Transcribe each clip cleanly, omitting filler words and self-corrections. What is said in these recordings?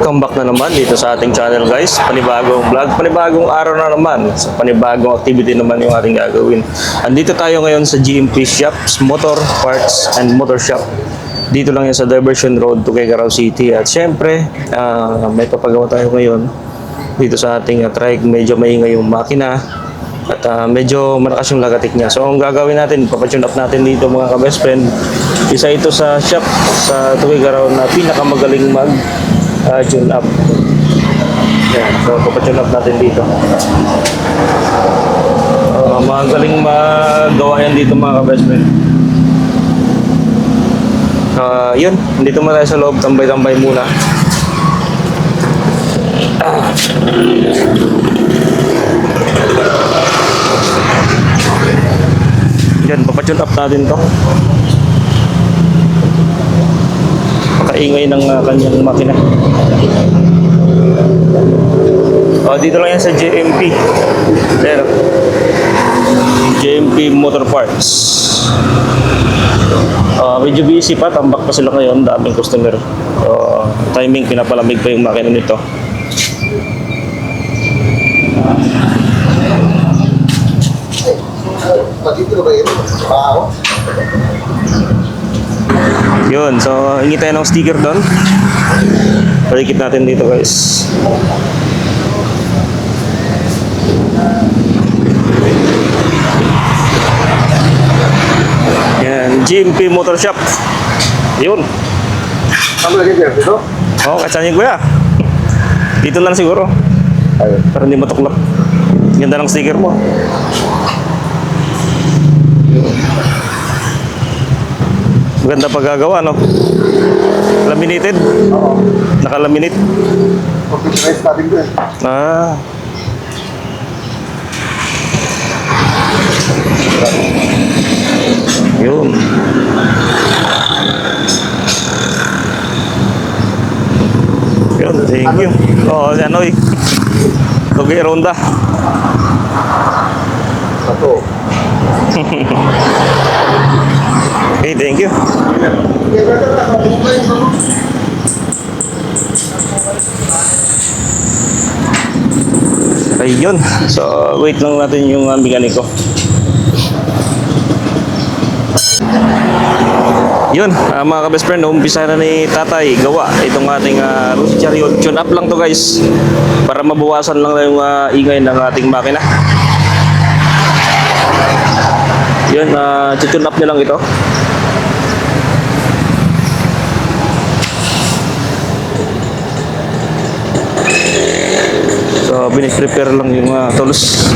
Welcome back na naman dito sa ating channel guys. Panibagong vlog, panibagong araw na naman. Sa panibagong activity naman yung ating gagawin. Andito tayo ngayon sa GMP Shops, Motor Parts and Motor Shop. Dito lang yan sa Diversion Road to Quezon City. At syempre, may papagawa tayo ngayon dito sa ating trike. Medyo maingay yung makina at medyo malakas yung lagatik niya. So ang gagawin natin, papatune up natin dito mga ka-best friend. Isa ito sa shop sa Tuwigaraw na pinakamagaling mag tune up. Yan, so papatune up natin dito. Magaling magawa yan dito mga ka-best friend. Yun, dito muna tayo sa loob, tambay-tambay muna. Yan, papatune up natin to. Pakaingay ng kanyang makina. Dito lang yan sa JMP. There. JMP Motor Parts. Medyo busy pa, tambak pa sila ngayon, daming customer. Timing, pinapalamig pa yung makina nito. Yun, so hingi tayo ng sticker doon. Palikit natin dito guys. Yan, GMP Motor Shop. Yun. Kamu lagi dito? Kacanya gue ya. Dito lang siguro. Para hindi matuklap. Ganda ng sticker mo. Maganda paggagawa, no? Laminated? Oo. Nakalaminate? Computerized cutting ko eh. Yun. Yun, thank you. Ano eh. Tugi Ronda. Satu. Okay, thank you. Ayun. So, wait lang natin yung mekaniko. Yun, mga ka-best friend, umpisa na ni Tatay gawa itong ating roof chariot. Tune up lang to guys para mabawasan lang yung ingay ng ating makina. Yun, tune up nyo lang ito. So, prepare lang yung tools.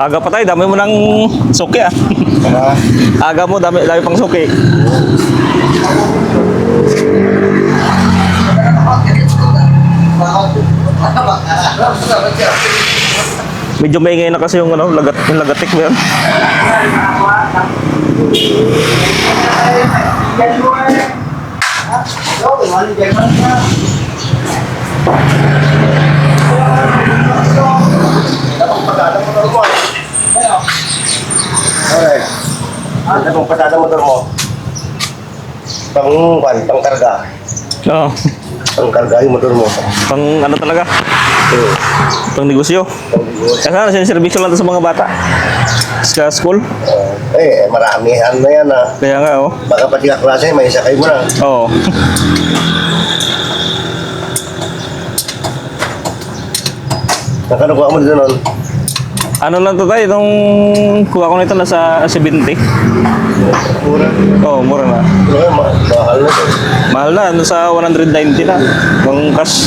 Aga pa tayo, dami mo ng suki ah. Aga mo, dami pang suki. Medyo maingay na kasi yung lagatik mo yan. Ano pong pasada motor mo? Pang-karga. Oo. Pang-karga yung motor mo. Pang ano talaga? Pang negosyo. Kasi sinervisyo lang sa mga bata. Sa school. Maramihan na yan ah. Kaya nga oh. Baka pati ka klase, may isakay mo na. Oo. Nakanukuha mo dito nun? Ano lang to tayo, itong kuha ko nito nasa 70. Mura. Oo, mura na. Mahal na to. Mahal na, nasa 190 na. Ang cash.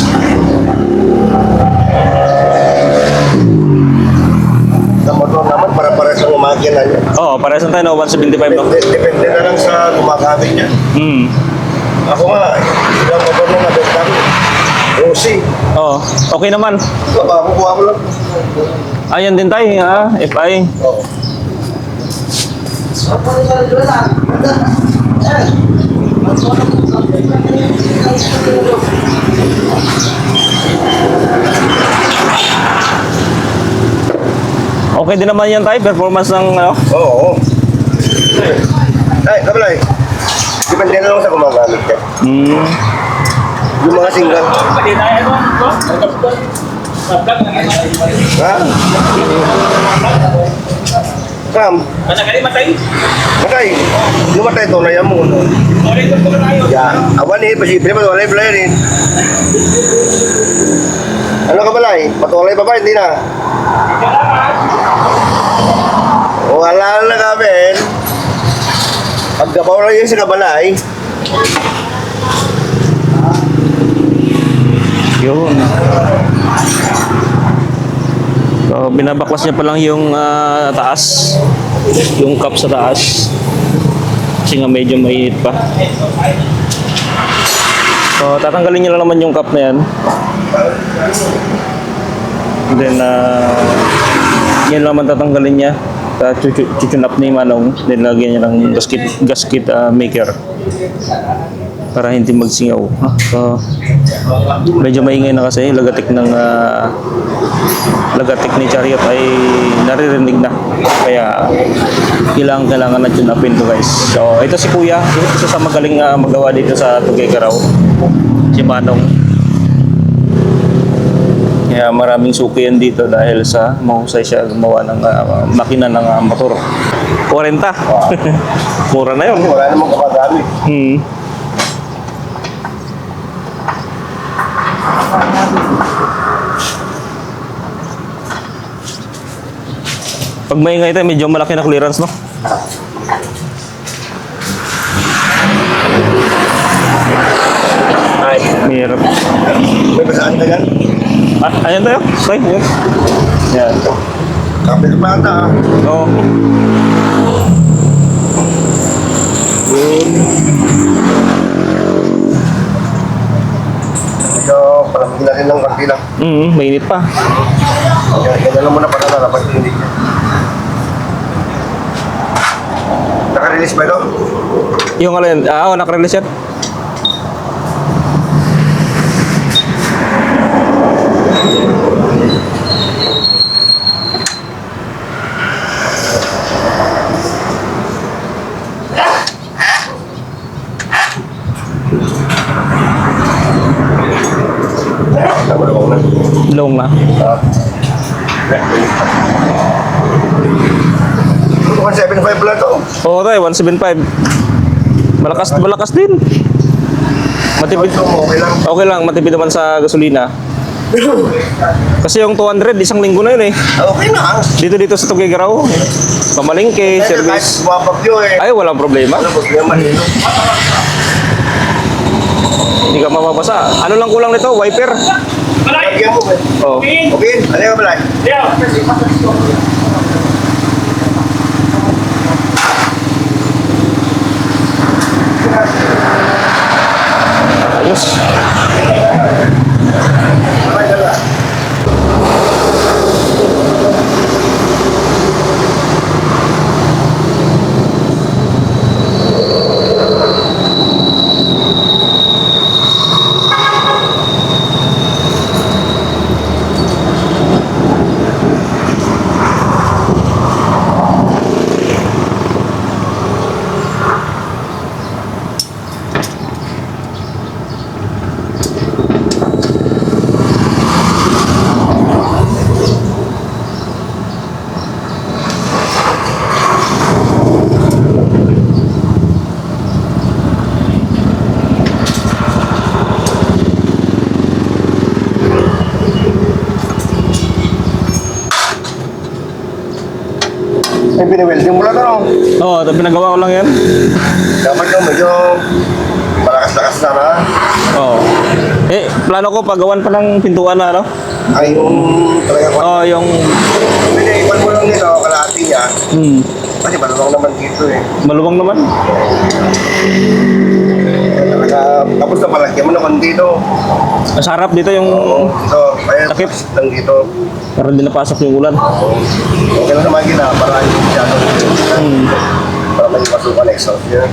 Sa motor naman, para-pares ang umakina niya. Oo, pares na tayo na 175 no? Depende na lang sa gumagamit niya. Ako nga, ilang motor na nabenta ko. OC. Oo, okay naman. Baba, kukuha mo lang. Ayan din tayo, ha? FI. Oo. Okay din naman yan tayo, performance ng ano? Oo. Ay, kabalay. Depende na lang sa gumagamit ka. Yung mga single. Ha? Sam? Matay. Lumatay ito na yan mo. Yan. Awan eh, pasibre pa, walay pala yan eh. Ano ka balay? Patulay pa ba? Hindi na. Wala na kami. Pagkabaw lang yun sa kabalay. Yun. So, binabaklas niya pa lang yung taas. Yung cup sa taas. Kasi nga medyo mainit pa. So, tatanggalin niya lang naman yung cup na yan. And then, yan lang naman tatanggalin niya. Chuchunap ni Manong. Then, lagyan niya ng gasket maker. Para hindi magsingaw. So, medyo maingay na kasi lagatik ng lagatik ni Chariot ay naririnig na. Kaya kailangan na tunapin to guys. So ito si Kuya, isa sa magaling magawa dito sa Tuguegarao. Si Manong. Kaya maraming suki yan dito dahil sa mahusay siya gumawa ng makina ng motor. 40. Mura na yun. Wala namang gumagamit. Pag maingay tayo, medyo malaki na clearance, no? Ay, Mahirap. may basaan ka yan? Ayan tayo. Okay, ayan. Yan. Kapit pa ata ah. Oo. Medyo palamig na rin ng konti lang. Mainit pa. Kaya lang muna para dapat hindi niya. Naka-release ba ito? Yung ano yan? Oo, nakarelease yan. Namalawang na. Long na. Ito 175 pala ito. Oo tayo, 175. Malakas din. Matipid. Okay lang. Okay lang, matipid naman sa gasolina. Kasi yung 200, isang linggo na yun eh. Okay na. Dito sa Tuguegarao. Pamalingke, Kahit service. bumabagyo eh. Ay, walang problema. Ano problema nito? Hindi ka mababasa. Ano lang kulang nito? Wiper. Lagyan mo ba? Oh. Okay, ano ka pala? Ayos. Okay, dala. Ay, piniwelding mo lang ito, no? Oo, pinagawa ko lang yan. Dapat yung medyo malakas-lakas na na. Oo. Plano ko paggawan pa ng pintuan na, ano? Ay, yung talaga ko. Oo, yung... Pinaiwan mo lang nito, kalahati niya. Kasi maluwang naman dito eh. Maluwang naman. Talaga, Tapos na palagyan mo na konti ito. Masarap dito yung Ito, kaya Takip. lang dito. para hindi napasok yung ulan. Okay lang naman gina, para hindi masyado. Para may masukan exhaust niya.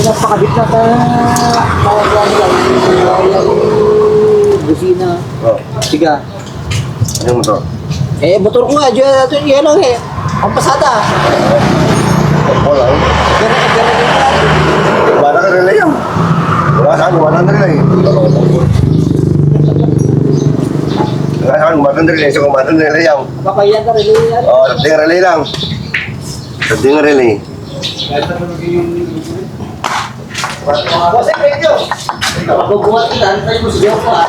Napakabit na ka. Busina. Oh, Siga. ano mo to? Motor ko nga. Yan lang eh. Ang pasada. Wala. Wala ka relay yan. Wala na relay. Wala saan, kumatan na relay. So, kumatan na relay yan. Baka yan ka rin yan. Oo, dating relay lang. Dating relay. Kasi medyo. Magbubuhat kita. Ano tayo mo sigaw ko ah.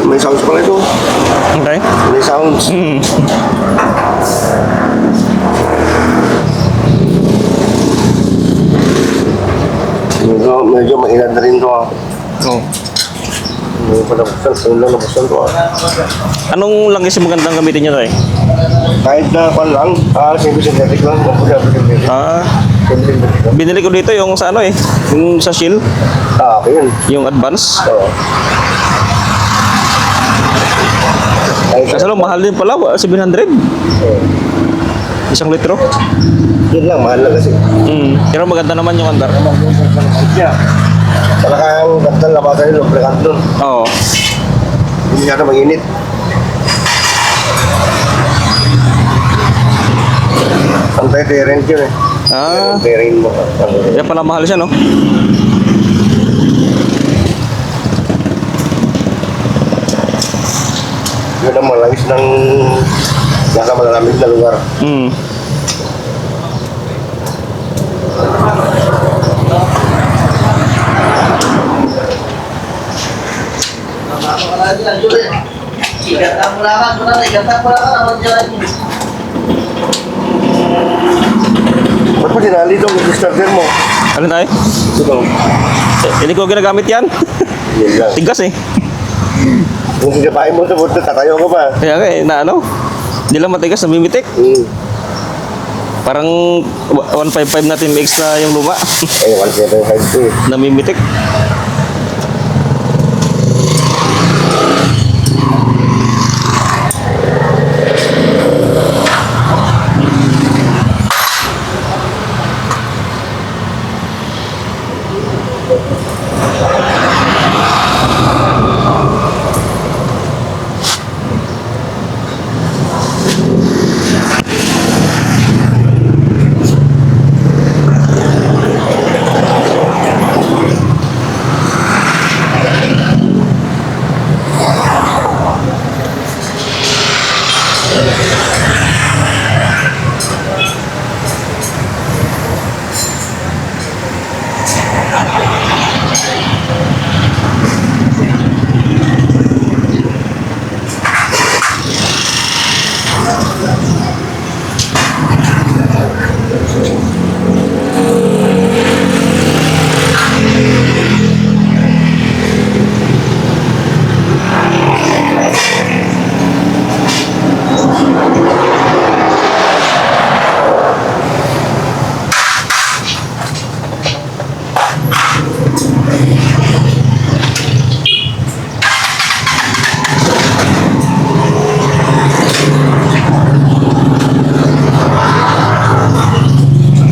May sounds pala ito. Okay? May sounds. Medyo mainad na rin ito ah. Oh. May palabasan, yung lalabasan ito ah. Anong langis yung magandang gamitin niya tayo? Kahit na pan lang, simple synthetic lang. Synthetic. Ah, Simple synthetic lang. binili ko dito yung sa ano eh, yung sa Shield, Okay yun. yung advance. Oo. Kasi lang, mahal din pala, 700. Isang litro. Yun lang, mahal lang kasi. Pero maganda naman yung andar. Talagang ganda labasan yung lubricant doon. Oo. Hindi siya na mainit. Anti-terrain yun eh. Ah, Terrain mo. kaya pala mahal siya, no? Yun ang malangis ng nasa malalamig na lugar. Igatang mo lang. Ba't mo dinali itong starter mo? Ano tayo? Ito. Hindi ko ginagamit yan. Yun lang. Tigas eh. Kung sinapain mo sa buto, tatayo ka pa. Kaya nga eh, na ano? Hindi lang matigas, namimitik. Parang 155 natin mix na yung luma. Eh, 175 eh. Namimitik.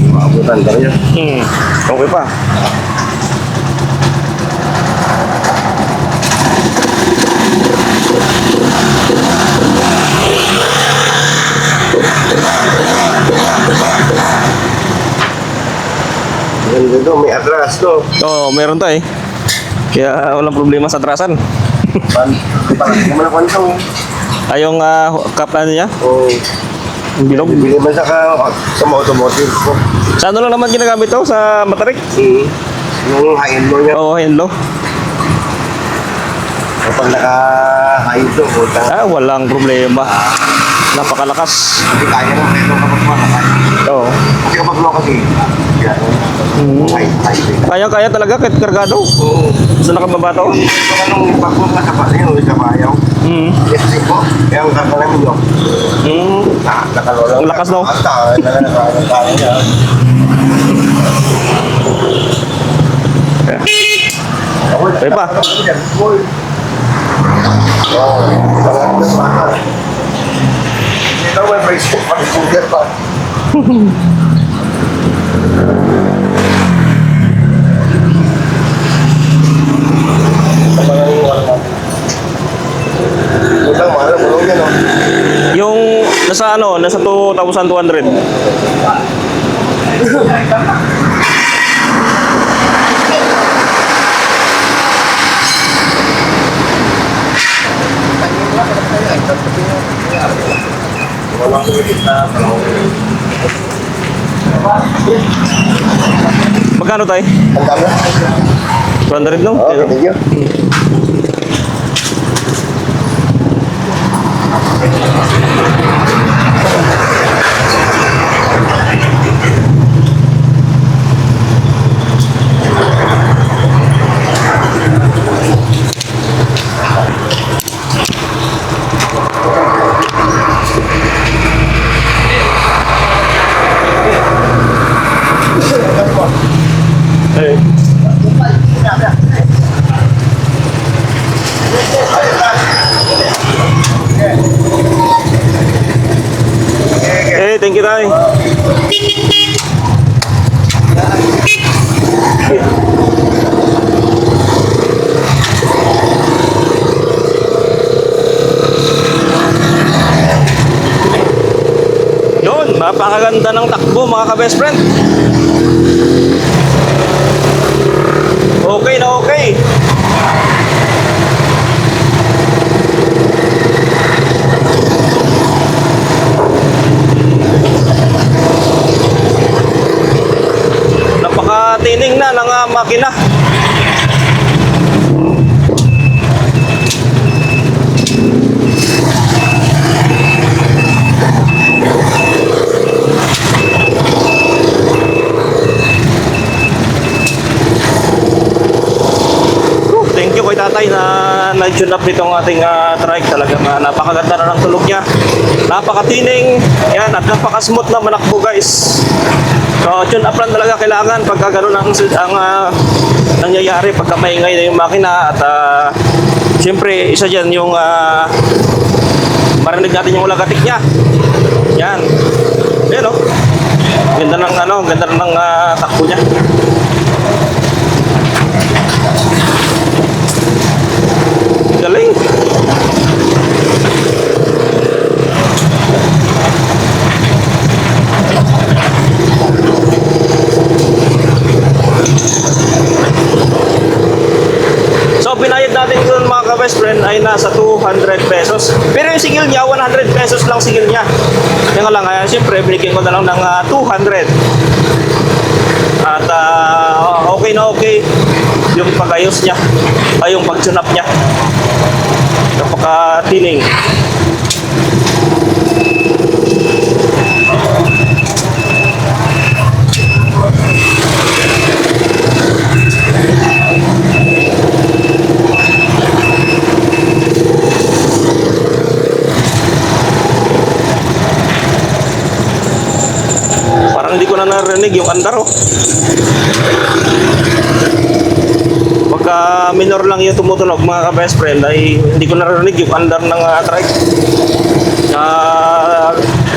Maabutan ka rin. Okay pa. Ganda to, may atras to. Oo, meron tayo. Kaya walang problema sa atrasan. Parang hindi mo na kwento. Ay, yung cup ano niya? Oo. Yung bilog. Bibili man sa mga automotive ko. Sa ano lang naman ginagamit to? Sa Matarik? Yung high-end mo niya. Oo, Henlo. Kapag naka-high to, utang. Walang problema. Napakalakas. Hindi kaya ng presyo kapag mo naka-high. Oo. Kasi kapag mo kasi, yan. High. Kaya talaga kahit kargado. Oo. Sa nakababa to? Kung anong pag mo nasa yun, sa bayaw. Kasi po, kaya ang karga namin yun. Nakalolang. Ang lakas, no? Nakalolang niya. Ay pa. Ito may price po, pag-scooter pa. Utang mahal, bulong yan, no? Yung nasa 2,200. Magkano tayo? Ang dami. 200 no? Oo, thank you. Thank you tayo. Yun, napakaganda ng takbo mga ka-best friend. Okay na okay. Napakatining na ng makina. Thank you kay tatay na nag-tune up nitong ating trike. Talagang napakaganda na ng tulog niya. Napakatining. Yan, at napaka-smooth na manakbo guys. So, tune up lang talaga kailangan pagka gano'n ang nangyayari pagka maingay na yung makina. At siyempre, isa dyan yung marinig natin yung ulagatik niya. Yan. Yan o. Ganda ng takbo niya. natin doon mga ka-best friend ay nasa 200 pesos. Pero yung sigil niya, 100 pesos lang sigil niya. Yan nga lang, siyempre, binigyan ko na lang ng 200. At okay na okay yung pag-ayos niya, ay yung pag-tune up niya. Napaka-tining. Parang hindi ko na narinig yung andar, oh. Pagka minor lang yung tumutunog mga ka-best friend ay hindi ko narinig yung andar ng trike.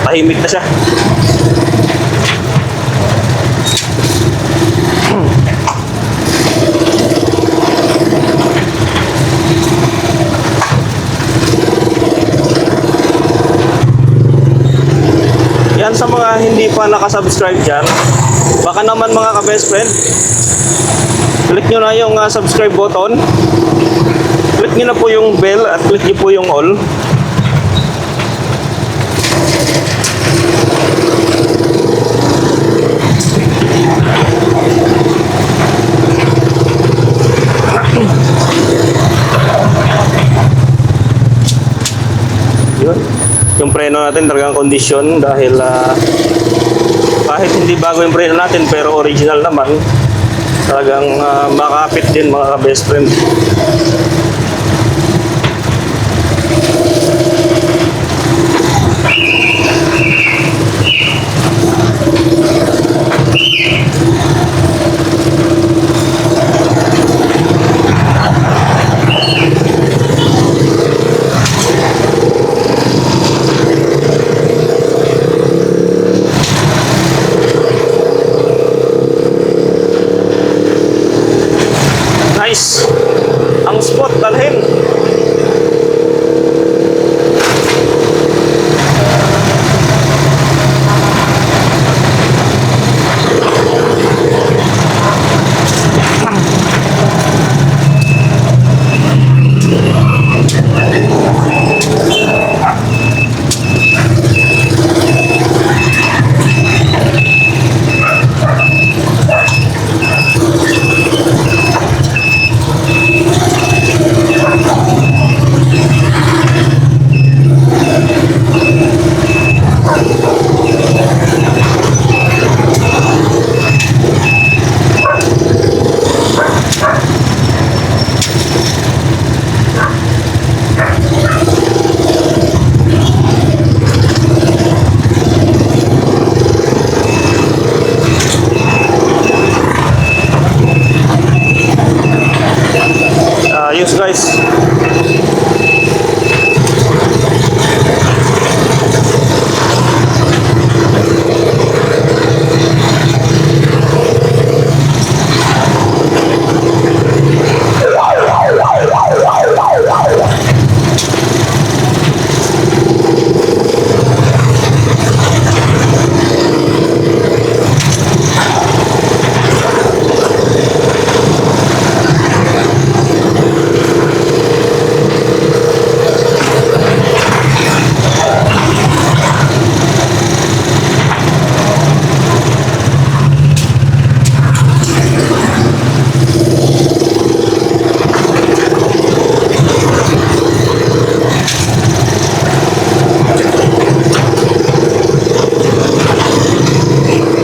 Tahimik na siya. Yan sa mga hindi pa nakasubscribe dyan, baka naman mga ka-best friend, click nyo na yung subscribe button, click nyo na po yung bell at click nyo po yung all. Yun. Yung preno natin talagang kondisyon dahil kahit hindi bago yung preno natin pero original naman, talagang makakapit din mga ka-best friend. Nice. Ang spot dalhin. Ayos guys.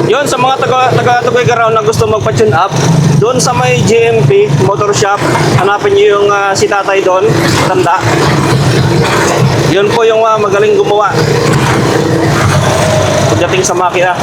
Yun, sa mga taga Tuguegarao na gusto magpa-tune up, doon sa may GMP Motor Shop, hanapin niyo yung si tatay doon, tanda. Yun po yung magaling gumawa pagdating sa makina.